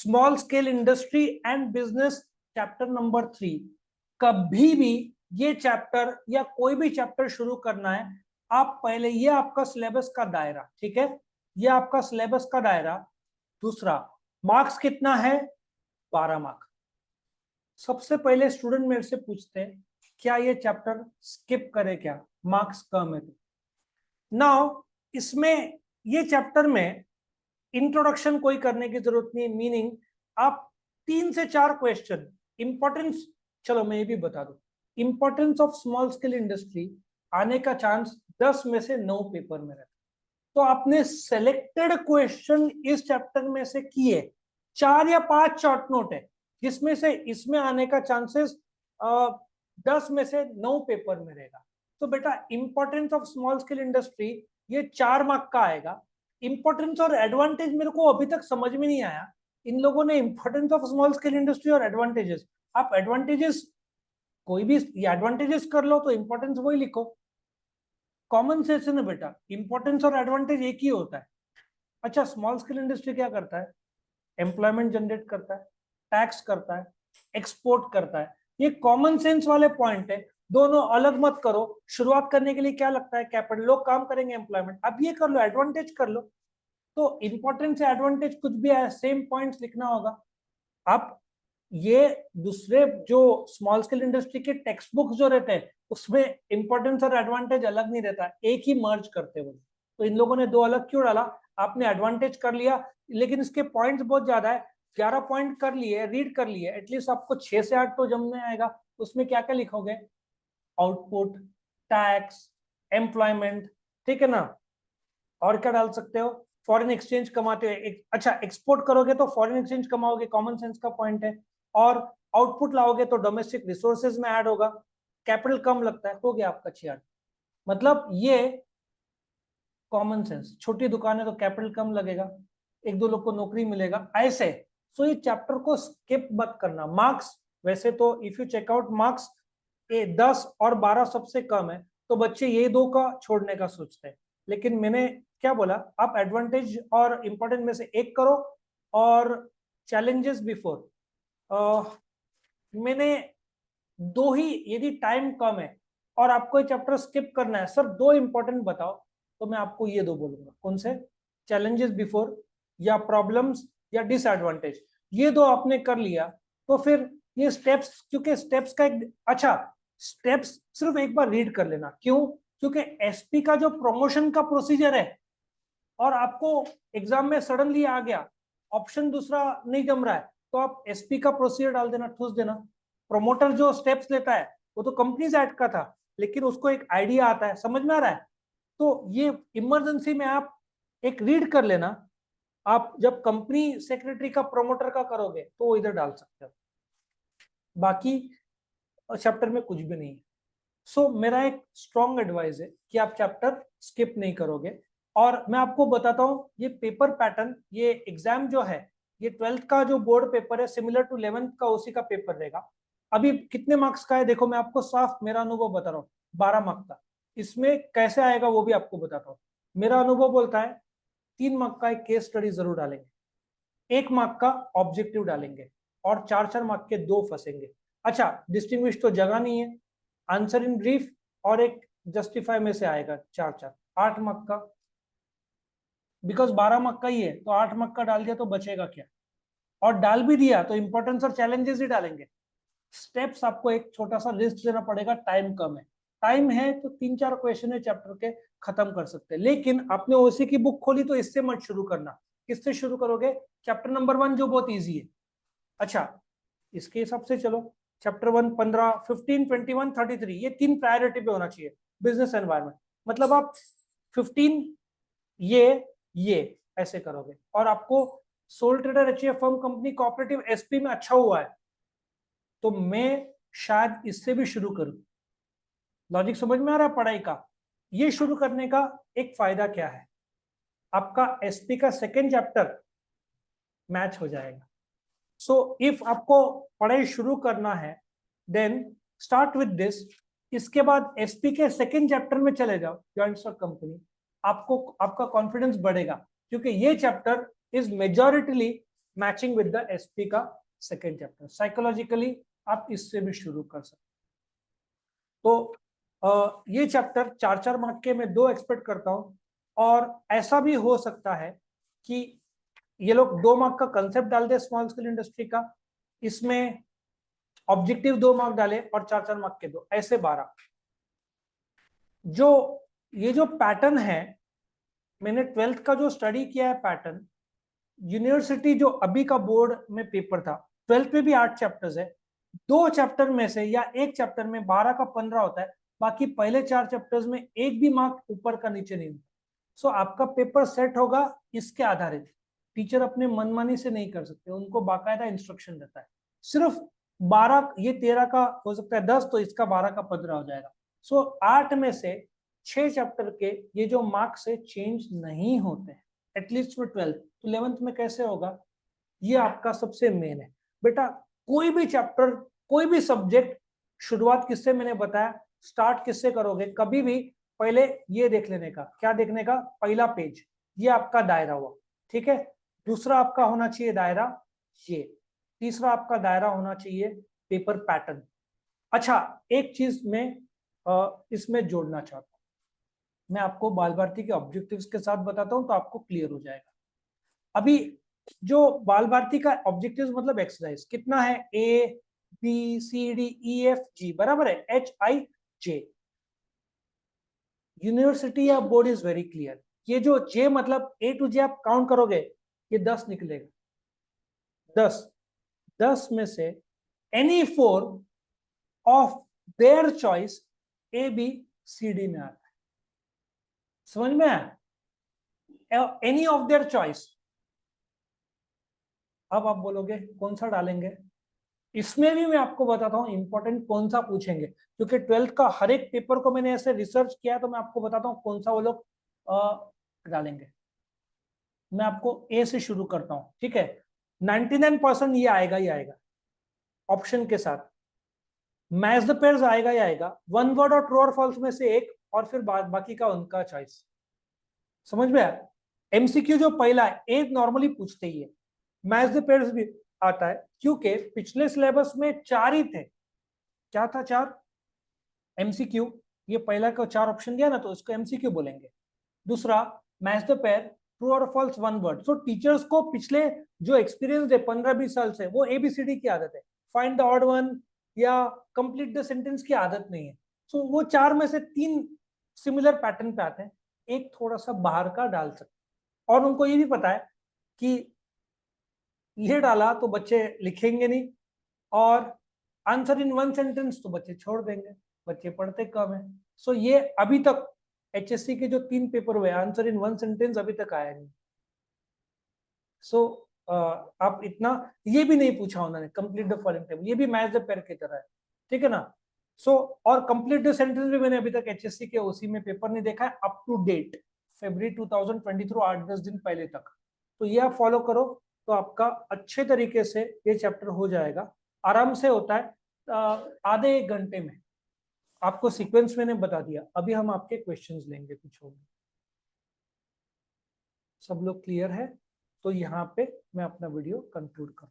Small scale industry and business chapter number 3। कभी भी ये चैप्टर या कोई भी चैप्टर शुरू करना है, आप पहले, ये आपका सिलेबस का दायरा, ठीक है, ये आपका सिलेबस का दायरा। दूसरा, मार्क्स कितना है? 12 मार्क्स। सबसे पहले स्टूडेंट मेरे से पूछते हैं क्या ये चैप्टर स्किप करे क्या, मार्क्स कम है तो। नाउ इसमें, ये चैप्टर में इंट्रोडक्शन कोई करने की जरूरत नहीं, मीनिंग आप 3 से 4 क्वेश्चन इंपॉर्टेंस, चलो मैं ये भी बता दूं, importance of small scale industry आने का चांस 10 में से 9 पेपर में रहता। तो आपने सेलेक्टेड क्वेश्चन इस चैप्टर में से किए, 4 या 5 शॉर्ट नोट है जिसमें से इसमें आने का चांसेस 10 में से 9 पेपर में रहेगा। तो बेटा importance of small scale industry ये 4 मार्क का आएगा। इंपॉर्टेंस और एडवांटेज मेरे को अभी तक समझ में नहीं आया। इन लोगों ने importance of small scale industry और एडवांटेजेस, आप एडवांटेजेस कोई भी एडवांटेजेस कर लो तो इंपॉर्टेंस वही लिखो। कॉमन सेंस है ना बेटा, इंपॉर्टेंस और एडवांटेज एक ही होता है। अच्छा, स्मॉल स्केल इंडस्ट्री क्या करता है? एम्प्लॉयमेंट जनरेट करता है, टैक्स करता है, एक्सपोर्ट करता है। ये कॉमन सेंस वाले पॉइंट है, दोनों अलग मत करो। शुरुआत करने के लिए क्या लगता है? कैपिटल, लोग काम करेंगे एम्प्लॉयमेंट। अब ये कर लो, एडवांटेज कर लो। तो इंपॉर्टेंस से एडवांटेज कुछ भी है, सेम पॉइंट्स लिखना होगा। अब ये दूसरे जो स्मॉल स्केल इंडस्ट्री के टेक्स्ट बुक्स जो रहते हैं उसमें इंपॉर्टेंस और एडवांटेज अलग नहीं रहता, एक ही मर्ज करते हुए। तो इन लोगों ने 2 अलग क्यों डाला? आपने एडवांटेज कर लिया, लेकिन इसके पॉइंट्स बहुत ज्यादा है, 11 पॉइंट कर लिए, रीड कर लिए, एटलीस्ट आपको 6 से 8 तो जमने आएगा। उसमें क्या क्या लिखोगे? आउटपुट, टैक्स, एम्प्लॉयमेंट, ठीक है ना। और क्या डाल सकते हो? फॉरेन एक्सचेंज कमाते हो, अच्छा एक्सपोर्ट करोगे तो फॉरेन एक्सचेंज कमाओगे, कॉमन सेंस का पॉइंट है। और आउटपुट लाओगे तो डोमेस्टिक रिसोर्सेज में ऐड होगा, कैपिटल कम लगता है, हो गया आपका 6। मतलब ये कॉमन सेंस, छोटी दुकान है तो कैपिटल कम लगेगा, 1-2 लोग को नौकरी मिलेगा, ऐसे। सो ये चैप्टर को स्किप मत करना। मार्क्स वैसे तो इफ यू चेकआउट मार्क्स 10 और 12 सबसे कम है, तो बच्चे ये 2 का छोड़ने का सोचते हैं। लेकिन मैंने क्या बोला, आप एडवांटेज और इंपॉर्टेंट में से एक करो, और चैलेंजेस बिफोर मैंने 2 ही, यदि टाइम कम है और आपको ये चैप्टर स्किप करना है, सर 2 इंपॉर्टेंट बताओ, तो मैं आपको ये 2 बोलूंगा। कौन से? चैलेंजेस बिफोर या प्रॉब्लम्स या डिसएडवांटेज। ये 2 आपने कर लिया तो फिर ये स्टेप्स, क्योंकि स्टेप्स का एक, अच्छा स्टेप्स सिर्फ एक बार रीड कर लेना। क्यों? क्योंकि एसपी का जो प्रमोशन का प्रोसीजर है और आपको एग्जाम में सडनली आ गया, ऑप्शन दूसरा नहीं जम रहा है, तो आप एसपी का प्रोसीजर डाल देना, ठूस देना। प्रमोटर जो स्टेप्स लेता है वो तो कंपनीज एक्ट का था, लेकिन उसको एक आइडिया आता है, समझ में आ रहा है। तो ये इमरजेंसी में आप एक रीड कर लेना, आप जब कंपनी सेक्रेटरी का प्रमोटर का करोगे तो वो इधर डाल सकते हो, बाकी चैप्टर में कुछ भी नहीं है। सो मेरा एक स्ट्रॉन्ग एडवाइस है कि आप चैप्टर स्किप नहीं करोगे। और मैं आपको बताता हूँ ये पेपर पैटर्न, ये एग्जाम जो है, ये 12th का जो बोर्ड पेपर है सिमिलर टू 11th का, उसी का पेपर रहेगा। अभी कितने मार्क्स का है देखो, मैं आपको साफ मेरा अनुभव बता रहा हूँ, 12 मार्क्स का। इसमें कैसे आएगा वो भी आपको बताता हूँ। मेरा अनुभव बोलता है 3 मार्क का एक केस स्टडी जरूर डालेंगे, 1 मार्क का ऑब्जेक्टिव डालेंगे, और 4-4 मार्क के 2 फंसेंगे। अच्छा, डिस्टिंग्विश तो जगह नहीं है, आंसर इन ब्रीफ और एक जस्टिफाई में से आएगा 4-4, 8 मार्क का। बिकॉज 12 मार्क का ही है तो 8 मार्क का डाल दिया तो बचेगा क्या? और डाल भी दिया तो इंपॉर्टेंस और चैलेंजेस ही डालेंगे। स्टेप्स आपको एक छोटा सा लिस्ट देना पड़ेगा, टाइम कम है। टाइम है तो 3-4 क्वेश्चन है चैप्टर के, खत्म कर सकते हैं। लेकिन आपने ओसी की बुक खोली तो इससे मत शुरू करना। किससे शुरू करोगे? चैप्टर नंबर 1 जो बहुत ईजी है। अच्छा, इसके हिसाब से चलो, चैप्टर 1 15, 15, 21, 33, ये 3 प्रायोरिटी पे होना चाहिए। बिजनेस एनवायरनमेंट, मतलब आप 15 ये ऐसे करोगे, और आपको soul trader, HUF firm, company, cooperative, SP में अच्छा हुआ है तो मैं शायद इससे भी शुरू करूं। लॉजिक समझ में आ रहा है पढ़ाई का? ये शुरू करने का एक फायदा क्या है, आपका एसपी का सेकेंड चैप्टर मैच हो जाएगा। सो इफ आपको पढ़ाई शुरू करना है देन स्टार्ट विद दिस। इसके बाद एसपी के सेकेंड चैप्टर में चले जाओ, जॉइंट स्टॉक कंपनी। आपको आपका कॉन्फिडेंस बढ़ेगा, क्योंकि ये chapter is majoritily matching with the SP का सेकेंड चैप्टर। साइकोलॉजिकली आप इससे भी शुरू कर सकते। तो ये चैप्टर 4-4 मार्क के मैं 2 एक्सपेक्ट करता हूं, और ऐसा भी हो सकता है कि ये लोग 2 मार्क का कंसेप्ट डाल दे स्मॉल स्केल इंडस्ट्री का, इसमें ऑब्जेक्टिव 2 मार्क डाले और 4-4 मार्क के 2, ऐसे 12। जो ये जो पैटर्न है, मैंने 12th का जो स्टडी किया है पैटर्न, यूनिवर्सिटी जो अभी का बोर्ड में पेपर था, 12th में भी 8 चैप्टर्स है, 2 चैप्टर में से या 1 चैप्टर में 12 का 15 होता है, बाकी पहले 4 चैप्टर्स में एक भी मार्क ऊपर का नीचे नहीं होता। सो आपका पेपर सेट होगा इसके आधारित। टीचर अपने मनमानी से नहीं कर सकते, उनको बाकायदा इंस्ट्रक्शन रहता है। सिर्फ 12, ये 13 का हो सकता है 10, तो इसका 12 का 15 हो जाएगा। सो 8 में से 6 चैप्टर के ये जो मार्क्स है चेंज नहीं होते हैं, एटलीस्ट फॉर 12th। तो 11th में कैसे होगा, ये आपका सबसे मेन है बेटा। कोई भी चैप्टर, कोई भी सब्जेक्ट, शुरुआत किससे मैंने बताया, स्टार्ट किससे करोगे, कभी भी पहले ये देख लेने का, क्या देखने का, पहला पेज, ये आपका दायरा हुआ, ठीक है। दूसरा आपका होना चाहिए दायरा ये, तीसरा आपका दायरा होना चाहिए पेपर पैटर्न। अच्छा, एक चीज मैं इसमें जोड़ना चाहता हूं, मैं आपको बाल भारती के ऑब्जेक्टिव्स के साथ बताता हूं तो आपको क्लियर हो जाएगा। अभी जो बाल भारती का ऑब्जेक्टिव्स मतलब एक्सरसाइज कितना है, A B C D E F G, बराबर है, एच आई जे। यूनिवर्सिटी या बोर्ड इज वेरी क्लियर, ये जो जे मतलब ए टू जे आप काउंट करोगे ये 10 निकलेगा। 10 में से any 4 of their choice A B C D में आता है, समझ में आया, एनी ऑफ देयर चॉइस। अब आप बोलोगे कौन सा डालेंगे, इसमें भी मैं आपको बताता हूं इंपॉर्टेंट कौन सा पूछेंगे, क्योंकि 12th का हर एक पेपर को मैंने ऐसे रिसर्च किया, तो मैं आपको बताता हूं कौन सा वो लोग डालेंगे। मैं आपको ए से शुरू करता हूं, ठीक है। 99% ये आएगा ही आएगा ऑप्शन के साथ। मैच द पेयर्स आएगा ही आएगा, वन वर्ड और ट्रू और फॉल्स में से एक, और फिर बाकी का उनका चॉइस। समझ में आया। एमसीक्यू जो पहला है, एक नॉर्मली पूछते ही है, मैच द पेयर्स भी आता है, क्योंकि पिछले सिलेबस में 4 ही थे। क्या था 4? एमसीक्यू, ये पहला का 4 ऑप्शन दिया ना, तो इसको एमसीक्यू बोलेंगे। दूसरा मैच द पेयर, ट्रू और false, one word. So teachers को पिछले जो एक्सपीरियंस है 15-20 साल से, वो एबीसीडी की आदत है, फाइंड द ऑड वन या कंप्लीट द सेंटेंस की आदत नहीं है। सो वो 4 में से 3 सिमिलर पैटर्न पे आते हैं, एक थोड़ा सा बाहर का डाल सकते, और उनको ये भी पता है कि ये डाला तो बच्चे लिखेंगे नहीं, और आंसर इन वन सेंटेंस तो बच्चे छोड़ देंगे, बच्चे पढ़ते कम है। सो ये अभी तक एचएससी के जो 3 पेपर हुए, आंसर इन वन सेंटेंस अभी तक आया नहीं। सो आप इतना, ये भी नहीं पूछा उन्होंने, कंप्लीट द फॉलोइंग टेबल, ये भी मैच द पेयर की तरह है, ठीक है ना। सो और कंप्लीट द सेंटेंस भी मैंने अभी तक एचएससी के ओसी में पेपर नहीं देखा है अप टू डेट, फरवरी 2023, 8-10 दिन पहले तक। तो ये आप फॉलो करो तो आपका अच्छे तरीके से ये चैप्टर हो जाएगा, आराम से होता है आधे 1 घंटे में। आपको सीक्वेंस मैंने बता दिया, अभी हम आपके क्वेश्चंस लेंगे कुछ होंगे। सब लोग क्लियर है? तो यहाँ पे मैं अपना वीडियो कंक्लूड करूँ।